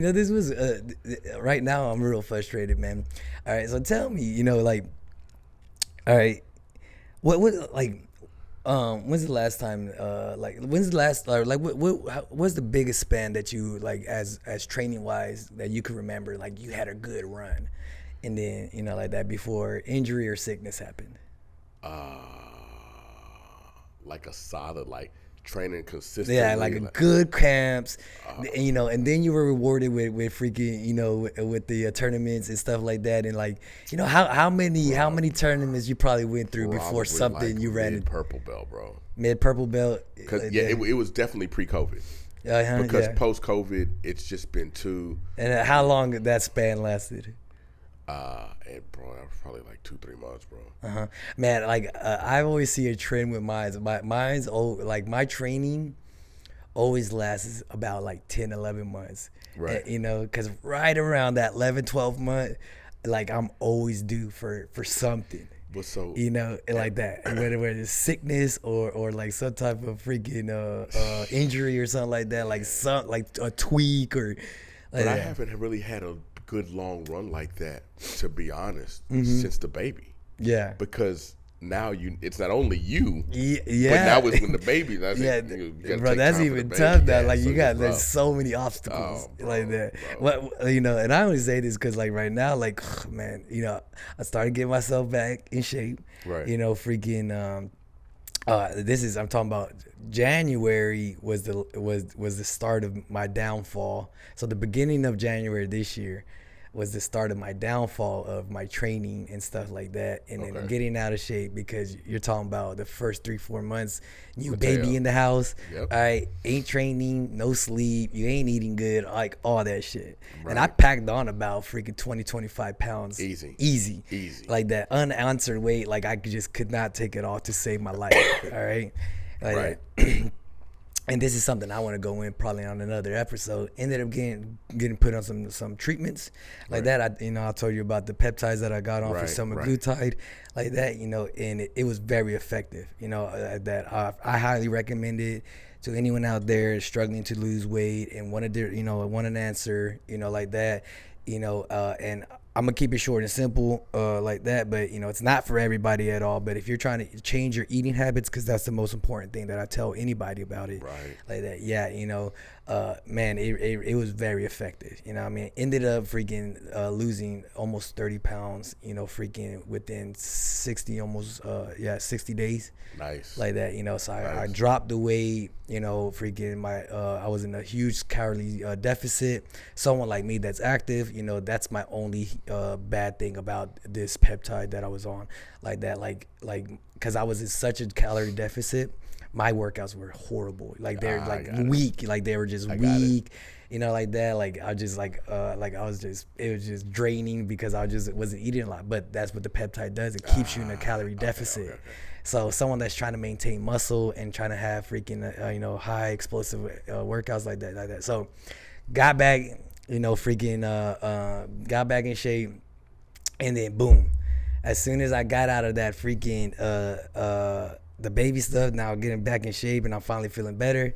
This was right now. I'm real frustrated, man. All right, so tell me, like, all right, what, like, when's the last time, when's the last, like, what's the biggest span that you like as training wise that you can remember, like you had a good run, and then like that before injury or sickness happened. Uh, like a solid, like training Yeah, like consistently. a Like, good camps, and then you were rewarded with freaking, with the tournaments and stuff like that, and like, how many tournaments you probably went through before probably like something you ran mid in purple belt, bro. mid purple belt. Cause yeah, it was definitely pre-COVID. Because Yeah. post-COVID, it's just been too. And how long that span lasted? And bro, that was probably like 2-3 months, bro. Man, like I always see a trend with mines. Mine's old, like my training always lasts about like 10, 11 months. Right. Because right around that 11, 12 month, like I'm always due for something. But so Like that, whether it's sickness or like some type of freaking injury or something like that, like a tweak or. But I that. haven't really had a good long run like that, to be honest, since the baby. Yeah. Because now it's not only you, Yeah. but now it's when the baby. That's Yeah, you gotta bro, take that's time for the even baby. tough now. Yeah, Like so you got, it's there's rough. so many obstacles Oh, bro, like that. bro. And I only say this because like right now, like man, I started getting myself back in shape. Right. Freaking. I'm talking about January was the start of my downfall. So the beginning of January this year was the start of my downfall of my training and stuff like that, and then Okay. getting out of shape because you're talking about the first 3-4 months, new Mateo. baby in the house, Yep. all right, ain't training, no sleep, you ain't eating good, like all that shit. And I Right. packed on about freaking 20-25 pounds Easy. like that unanswered weight, like I could not take it off to save my life. All right, like Right. that. And this is something I want to go in probably on another episode. Ended up getting put on some treatments like that. I told you about the peptides that I got on for Right, semaglutide, like that. And it was very effective. That I highly recommend it to anyone out there struggling to lose weight and want an answer, like that. And I'm gonna keep it short and simple, like that. But it's not for everybody at all. But if you're trying to change your eating habits, because that's the most important thing that I tell anybody about it, Right. like that. Yeah, man, it was very effective. I mean, ended up freaking losing almost 30 pounds. Freaking within 60 days. Nice. Like that, so I Nice. dropped the weight, freaking I was in a huge calorie deficit. Someone like me that's active, that's my only bad thing about this peptide that I was on, like that, like because I was in such a calorie deficit, my workouts were horrible, like they're like weak, like they were just weak. Like that, like I just it was just draining because I just wasn't eating a lot. But that's what the peptide does. It keeps you in a calorie deficit. Okay. So someone that's trying to maintain muscle and trying to have freaking, high explosive workouts like that. So got back, got back in shape, and then boom, as soon as I got out of that freaking, the baby stuff, now getting back in shape and I'm finally feeling better.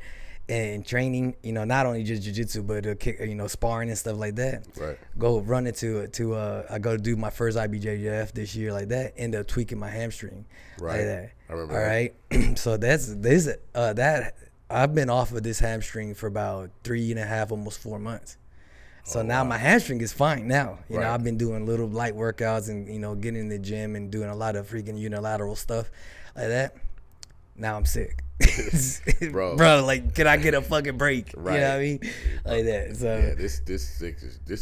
And training, not only just jiu-jitsu, but kick, sparring and stuff like that. Right. Go run into I go to do my first IBJJF this year, like that. End up tweaking my hamstring, Right. like that. I remember All that. right. So that I've been off of this hamstring for about 3.5, almost 4 months. So now my hamstring is fine now. Right. I've been doing little light workouts and getting in the gym and doing a lot of freaking unilateral stuff like that. Now I'm sick. Bro. Like, can I get a fucking break? Right. You know what I mean? Like that. So Yeah, this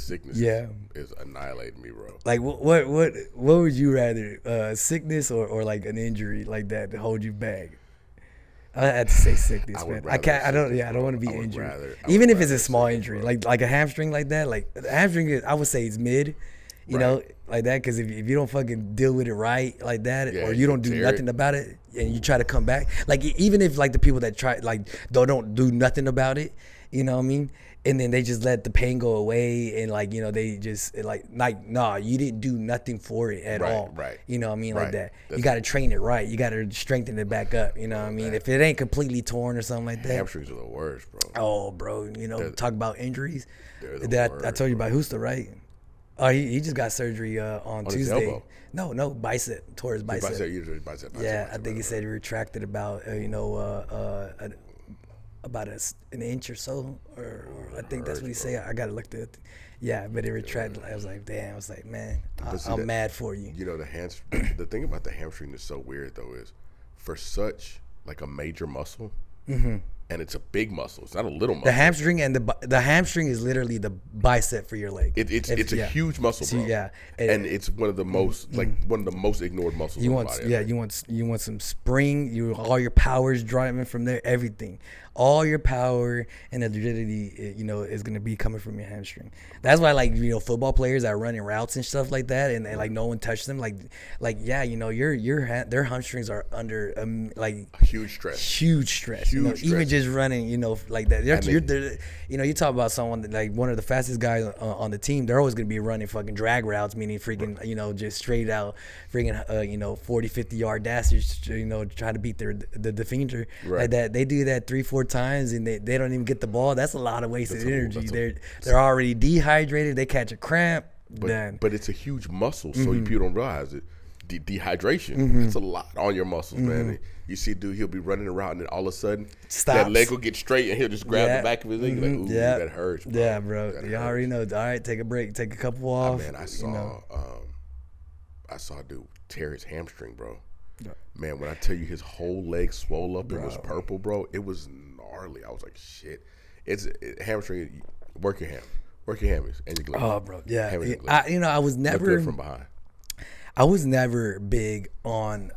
sickness Yeah. is annihilating me, bro. like what would you rather, sickness or like an injury like that to hold you back? I had to say sickness, I would man. I rather can't. I don't. sickness, Yeah, I don't bro. want to be I would injured. rather- I Even would if it's a rather small sickness, injury, bro. like a hamstring, like that. Like the hamstring, I would say is mid. You know, Right. like that, because if you don't fucking deal with it right, like that, Yeah, or you you don't can do tear nothing it. about it, and you try to come back, like even if like the people that try like don't do nothing about it, you know what I mean? and then they just let the pain go away, and like, you know, they just like nah, you didn't do nothing for it at all. Right. You know what I mean? Right. Like that. That's you got to train it right. You got to strengthen it back up. You know what I mean? If it ain't completely torn or something like that. Hamstrings are the worst, bro. Oh, bro. You know, talk about injuries. They're the worst, I told you about Husta, right? Oh, he just got surgery on Tuesday. No, bicep, tore his bicep. Bicep. Yeah, I think he said he retracted about about an inch or so, or I think that's what he said. I gotta look at it. Yeah, but it retracted. I was like, damn. I was like, man, I'm mad for you. You know, the thing about the hamstring that's so weird though is, for such like a major muscle, and it's a big muscle. It's not a little muscle. The hamstring and the hamstring is literally the bicep for your leg. It's a huge muscle, bro. Yeah, and it's one of the most one of the most ignored muscles. You in want the body, you want some spring. All your power is driving from there. Everything, all your power and the rigidity, you know, is gonna be coming from your hamstring. That's why, like, you know, football players that are running routes and stuff like that, and like no one touched them. Like yeah, you know, their hamstrings are under like huge stress. You know, even just running, you know, like that. You know, you talk about someone that, like, one of the fastest guys on the team. They're always gonna be running fucking drag routes, meaning freaking, you know, just straight out freaking you know, 40, 50-yard dashes, you know, try to beat the defender. Right. Like that. They do that 3-4 times and they don't even get the ball. That's a lot of wasted energy. They're already dehydrated. They catch a cramp. But it's a huge muscle, so people don't realize it. Dehydration. It's a lot on your muscles, man. You see a dude, he'll be running around, and then all of a sudden, that leg will get straight, and he'll just grab the back of his leg. Like, ooh, that hurts, bro. Yeah, bro. You already know. All right, take a break. Take a couple off. Man, I saw a dude tear his hamstring, bro. Yeah. Man, when I tell you his whole leg swole up, it was purple, bro. It was gnarly. I was like, shit. It's hamstring. Work your hammies and your glutes. Oh, bro. Yeah. I was never from behind. I was never big on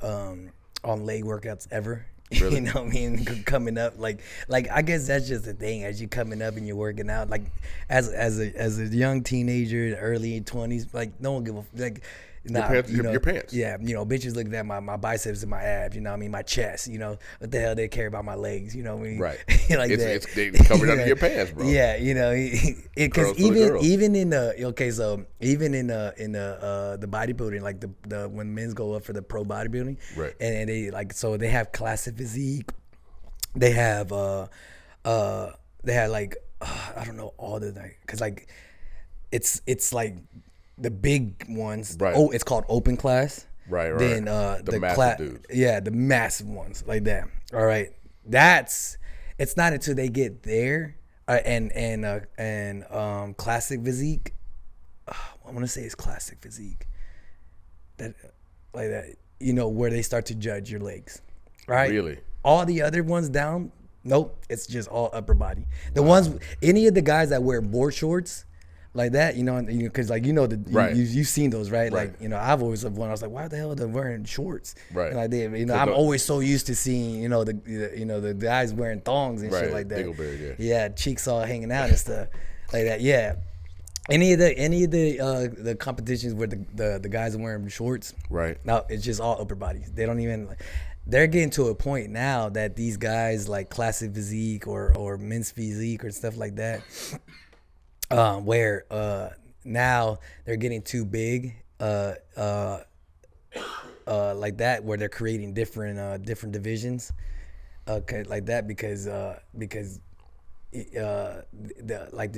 leg workouts ever. Really? You know what I mean? Coming up, like I guess that's just the thing. As you coming up and you're working out, like as a young teenager, early 20s, like no one give a like. Your pants. Yeah, you know, bitches looking at my biceps and my abs, you know what I mean, my chest, you know, what the hell they care about my legs, you know what I mean? Right. Like it's they covered under your pants, bro. Yeah, you know, because even in the bodybuilding, like the when men's go up for the pro bodybuilding, right, and they like, so they have classic physique, they have like I don't know all the, like, because like it's like the big ones. Right. Oh, it's called open class. Right. Then the massive dudes. Yeah, the massive ones like that. All right, it's not until they get there and classic physique. I want to say it's classic physique. That like that, you know, where they start to judge your legs. Right. Really. All the other ones down, nope. It's just all upper body. The ones, any of the guys that wear board shorts. Like that, you know, because like, you know, you've seen those, right? Like, you know, I've always loved one. I was like, why the hell are they wearing shorts? Right. And I did, you know, I'm always so used to seing, you know, the guys wearing thongs and shit like that. Dingleberry, yeah, cheeks all hanging out and stuff like that. Yeah. Any of the competitions where the guys are wearing shorts, right? No, it's just all upper bodies. They don't even. They're getting to a point now that these guys like classic physique or men's physique or stuff like that. Where now they're getting too big, like that, where they're creating different divisions, like that, because the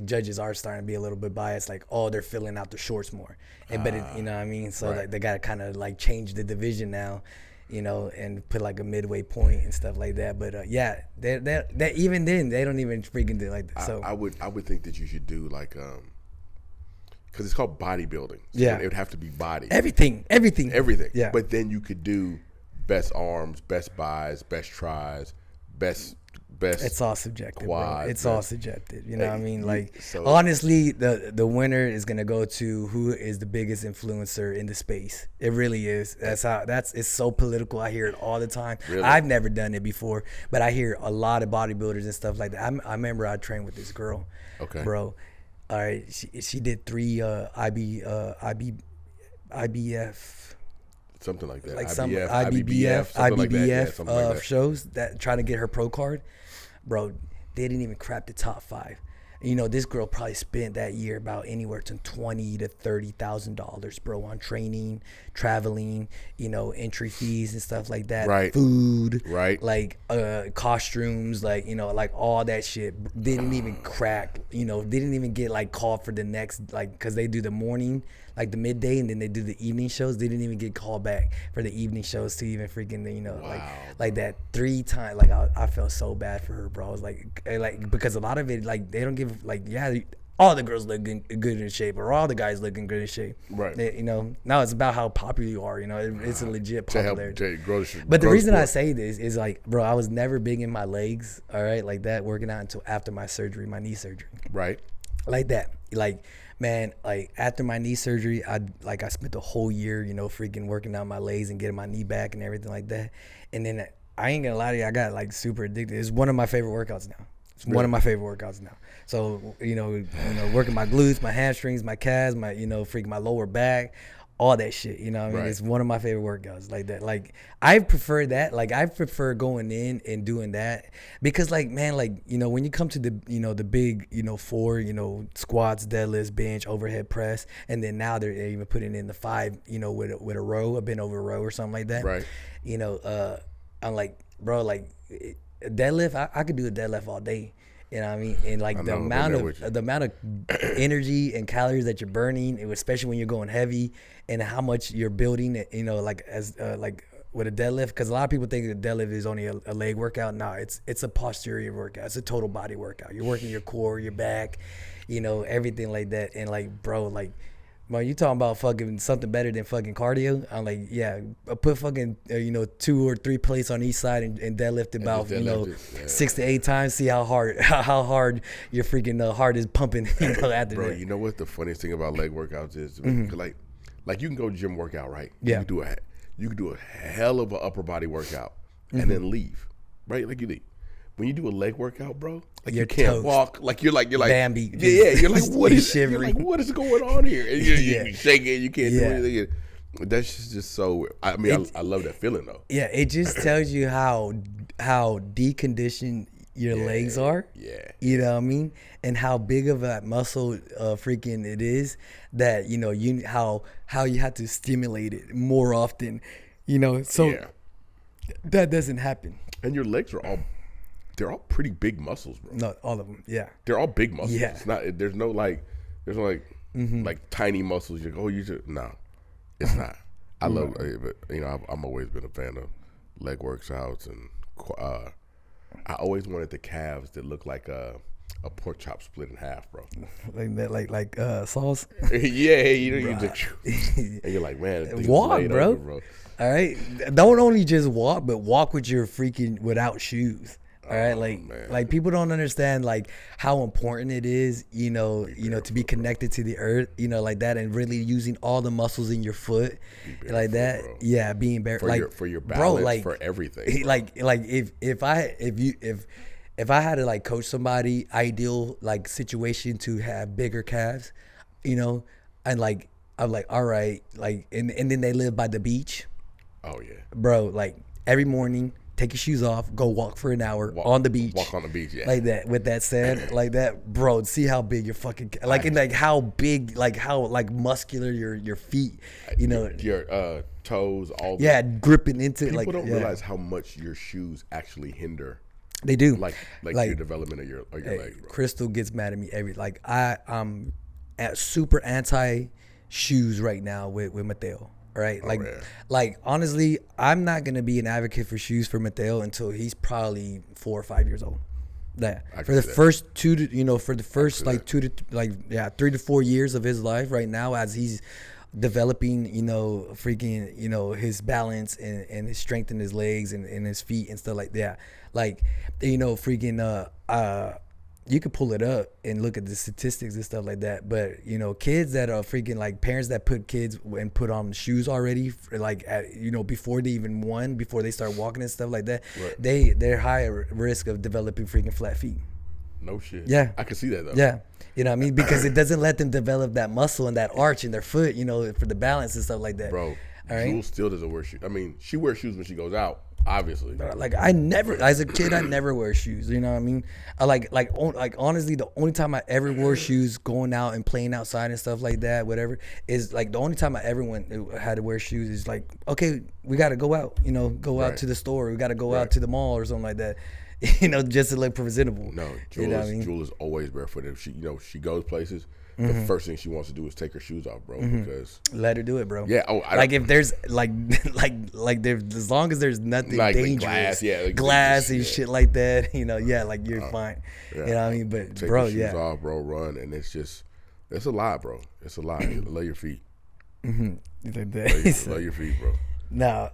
judges are starting to be a little bit biased, like, oh, they're filling out the shorts more, you know what I mean? So like they gotta kind of like change the division now, you know, and put like a midway point and stuff like that. But yeah, they even then they don't even freaking do like that. So I would think that you should do like because it's called bodybuilding. So yeah, it would have to be body. Everything. Yeah. But then you could do best arms, best buys, best tries, best. It's all subjective, quad, bro. It's all subjective. You know what I mean? Like, honestly, the winner is gonna go to who is the biggest influencer in the space. It really is. It's so political. I hear it all the time. Really? I've never done it before, but I hear a lot of bodybuilders and stuff like that. I remember I trained with this girl. Okay. Bro. All right. She did 3 IBF. Something like that. Like IBBF shows that trying to get her pro card. Bro, they didn't even crack the top 5. This girl probably spent that year about anywhere to $20,000 to $30,000, bro, on training, traveling, entry fees and stuff like that. Right. Food. Right. Like costumes, like like all that shit. Didn't even crack. Didn't even get like called for the next, like, because they do the morning, like the midday, and then they do the evening shows. They didn't even get called back for the evening shows to even freaking Wow, like that 3 times. Like I felt so bad for her, bro. I was like because a lot of it, like, they don't give, like, yeah, all the girls look good in shape, or all the guys look in good shape. Right. Now it's about how popular you are. It's a legit popularity. But the reason I say this is, like, bro, I was never big in my legs, all right, like that, working out until after my surgery, my knee surgery. Right. Like that. Like, man, like, after my knee surgery, I spent the whole year, freaking working out my legs and getting my knee back and everything like that. And then I ain't gonna lie to you, I got like super addicted. It's one of my favorite workouts now. One of my favorite workouts now. So, working my glutes, my hamstrings, my calves, my, freaking my lower back, all that shit. Right. It's one of my favorite workouts like that. Like, I prefer that. Like, I prefer going in and doing that because, like, man, like, when you come to the, the big, 4, squats, deadlifts, bench, overhead press, and then now they're even putting in the 5, with a row, a bent over row or something like that. Right. I'm like, bro, like, deadlift, I could do a deadlift all day. You know what I mean? And like the amount of energy and calories that you're burning, especially when you're going heavy, and how much you're building, like as like with a deadlift, because a lot of people think that deadlift is only a leg workout. No, it's a posterior workout. It's a total body workout. You're working your core, your back, everything like that. And like, bro, like, well, you talking about fucking something better than fucking cardio? I'm like, yeah, put fucking 2 or 3 plates on each side and deadlift about 6 to 8 times. See how hard your freaking heart is pumping. After bro, that. you know what the funniest thing about leg workouts is? Like you can go gym workout, right? Yeah. You can do a hell of an upper body workout and then leave, right? Like you leave. When you do a leg workout, bro, like you're you can't toast. Walk, like you're like Bambi. Yeah, you're like what is shivering? You're like what is going on here? And you're shaking, you can't do anything. That's just so. I mean, I love that feeling though. Yeah, it just tells you how deconditioned your legs are. Yeah, you know what I mean, and how big of a muscle freaking it is that how you have to stimulate it more often. So that doesn't happen. And your legs are they're all pretty big muscles, bro. No, all of them. Yeah. They're all big muscles. Yeah. It's not. There's no like tiny muscles. You're like, oh, you just no. It's not. I love, but I've always been a fan of leg workouts, and I always wanted the calves that look like a pork chop split in half, bro. Like that, like sauce. Yeah, you just, and you're like, man, walk, bro. All right, don't only just walk, but walk with your freaking without shoes. All right, like people don't understand like how important it is, to be connected to the earth, like that, and really using all the muscles in your foot, like that. Bro. Yeah, being barefoot, for your balance, bro, for everything. Bro. Like if I had to like coach somebody, ideal like situation to have bigger calves, and like I'm like, all right, like and then they live by the beach. Oh yeah, bro, like every morning. Take your shoes off, go walk for an hour on the beach. Walk on the beach, yeah. Like that, with that sand, like that, bro. See how big your fucking, like, and like how big, like how like muscular your feet, your toes, all. Yeah, gripping into. People like, don't realize how much your shoes actually hinder. They do. Like your development of your legs, bro. Crystal gets mad at me I'm super anti shoes right now with Mateo. Right, like honestly, I'm not gonna be an advocate for shoes for Mateo until he's probably 4 or 5 years old. Yeah, for the first 2 to for the first like 2 to 3 to 4 years of his life right now, as he's developing, freaking, his balance and his strength in his legs and his feet and stuff like that. Like, freaking you could pull it up and look at the statistics and stuff like that. But, kids that are freaking like parents that put kids and put on shoes already, like, before they even before they start walking and stuff like that, right. They're higher risk of developing freaking flat feet. No shit. Yeah. I can see that though. Yeah. You know what I mean? Because it doesn't let them develop that muscle and that arch in their foot, for the balance and stuff like that. Bro, Jules still doesn't wear shoes. I mean, she wears shoes when she goes out. Obviously. Like I never, as a kid, I never wear shoes. You know what I mean? Like honestly, the only time I ever wore shoes going out and playing outside and stuff like that, whatever, is like the only time I ever had to wear shoes is like, okay, we got to go out. You know, go out to the store. We got to go out to the mall or something like that. You know, just to look presentable. No, Jewel is always barefoot. If she goes places, the first thing she wants to do is take her shoes off, bro. Because let her do it, bro. Yeah. Like if there's like there's, as long as there's nothing like dangerous, glass and shit like that, you know, like you're fine. You know what I mean? But take bro, your shoes off, bro. Run, and it's a lot, bro. It's a lot. Love your feet. Like Love your feet, bro. No.